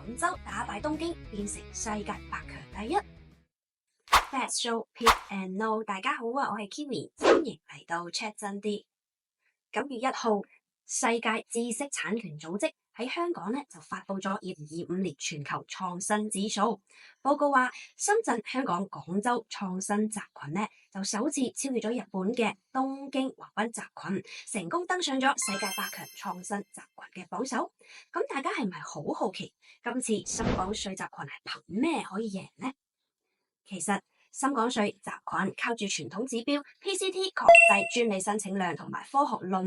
廣州打敗東京，變成世界百強第一。Fat Show Pick and No， 大家好啊，我係 Kiwi， 歡迎嚟到 Check 真啲。9月1號，世界知識產權組織喺香港咧就發布咗2025年全球創新指數報告，話深圳、香港、廣州創新集群咧就首次超越咗日本嘅東京橫濱集群，成功登上咗世界百強創新集群嘅榜首。咁大家係唔係好好奇今次深港稅集群係憑咩可以贏呢？其實深港稅集群靠住傳統指標 PCT 國際專利申請量同埋科學論文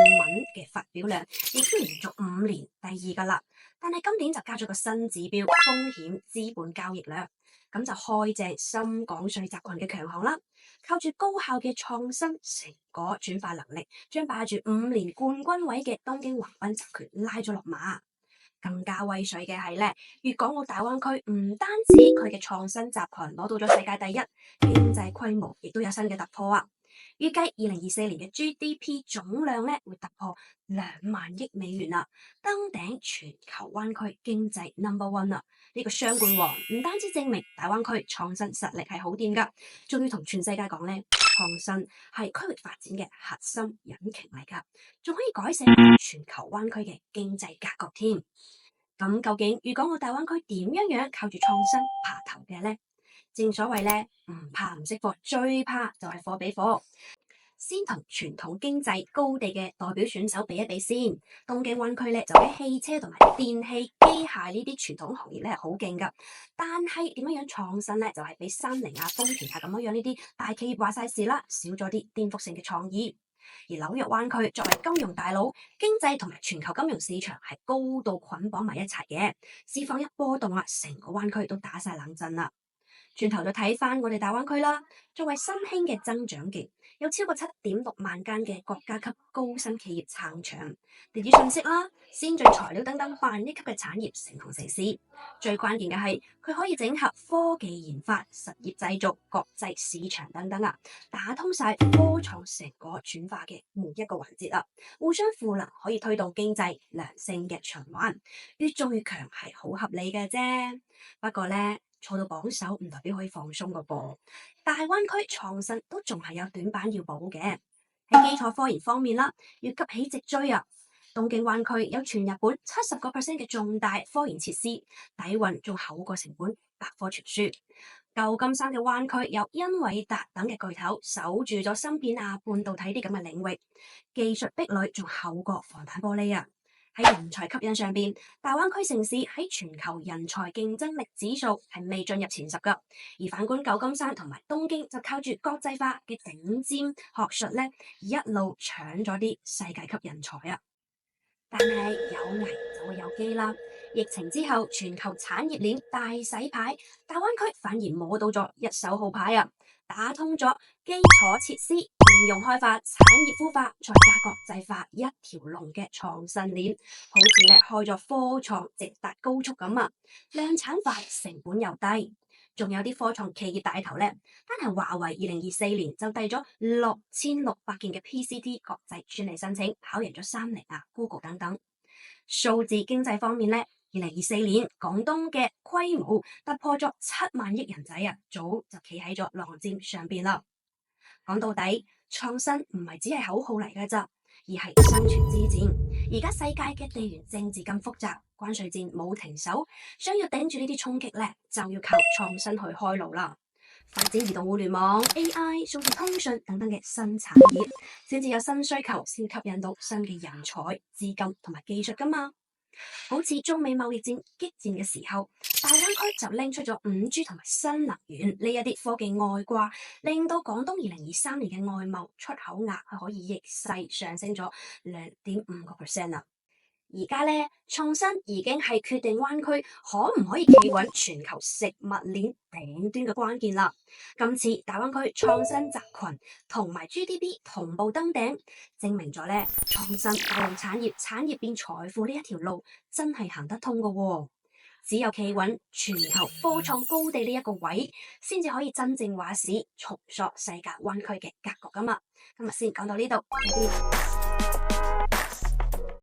嘅發表量，已經連續5年第2噶啦。但係今年就加咗個新指標風險資本交易量，咁就開正深港稅集群嘅強項啦。靠住高效嘅創新成果轉化能力，將霸住5年冠軍位嘅東京橫濱集群拉咗落馬。更加威水嘅係咧，粵港澳大灣區唔單止佢嘅創新集群攞到咗世界第一，經濟規模亦都有新嘅突破啊！預計2024年嘅 GDP 總量咧會突破2萬億美元啦，登頂全球灣區經濟 No.1 啦！呢個雙冠王唔單止證明大灣區創新實力係好掂噶，仲要同全世界講咧，創新係區域發展嘅核心引擎嚟噶，仲可以改寫全球灣區嘅經濟格局添。咁究竟粵港澳大灣區點樣靠住創新爬頭嘅呢？正所謂咧，唔怕唔識貨，最怕就係貨比貨。先同傳統經濟高地嘅代表選手比一比先。東京灣區咧就喺汽車同埋電器、機械呢啲傳統行業咧係好勁噶，但係點樣創新咧就係比三菱啊、豐田啊咁樣呢啲大企業話晒事啦，少咗啲顛覆性嘅創意。而紐約灣區作為金融大佬，經濟同埋全球金融市場係高度捆綁埋一齊嘅，市況一波動啊，成個灣區都打晒冷震啦。轉頭就睇翻我哋大灣區啦，作為新興嘅增長極，有超過7.6萬間嘅國家級高新企業撐場，電子信息啦、先進材料等等萬億級嘅產業成行成市。最關鍵嘅係佢可以整合科技研發、實業製造、國際市場等等啊，打通晒科創成果轉化嘅每一個環節啦，互相賦能，可以推動經濟良性嘅循環，越做越強係好合理嘅啫。不過咧，坐到榜首唔代表可以放鬆個噃，大灣區創新都仲係有短板要補嘅。喺基礎科研方面啦，要急起直追啊！東京灣區有全日本70% 嘅重大科研設施，底蘊仲厚過成本百科全書。舊金山嘅灣區有英偉達等嘅巨頭守住咗芯片啊、半導體啲咁嘅領域，技術壁壘仲厚過防彈玻璃啊！喺人才吸引上邊，大灣區城市喺全球人才競爭力指數係未進入前10噶，而反觀舊金山同埋東京就靠住國際化嘅頂尖學術咧，一路搶咗啲世界級人才啊！但係有危就會有機啦。疫情之後，全球產業鏈大洗牌，大灣區反而摸到咗一手好牌啊！打通咗基礎設施、應用開發、產業孵化，再加國際化一條龍嘅創新鏈，好似咧開咗科創直達高速咁啊！量產快，成本又低。仲有啲科創企業帶頭咧，單係華為2024年就遞咗6600件嘅 PCT 國際專利申請，跑贏咗三菱啊、Google 等等。數字經濟方面咧，2024年廣東嘅規模突破咗7萬億人仔啊，早就企喺咗浪尖上邊啦。講到底，創新唔係只係口號嚟嘅咋，而係生存之戰。而家世界嘅地緣政治咁複雜，關稅戰冇停手，想要頂住呢啲衝擊咧，就要靠創新去開路啦。發展移動互聯網、AI、數字通訊等等嘅新產業，先至有新需求，先吸引到新嘅人才、資金同埋技術噶嘛。好似中美貿易戰激戰嘅時候，大灣區就拎出咗5G 同埋新能源呢一啲科技外掛，令到廣東2023年嘅外貿出口額係可以逆勢上升咗2.5%啊！而家咧，創新已經係決定灣區可唔可以企穩全球食物鏈頂端嘅關鍵啦。今次大灣區創新集群同埋 GDP 同步登頂，證明咗咧創新帶動產業，產業變財富呢一條路真係行得通㗎喎。只有企穩全球科創高地呢一個位，先至可以真正話事，重塑世界灣區嘅格局㗎嘛。今日先講到呢度。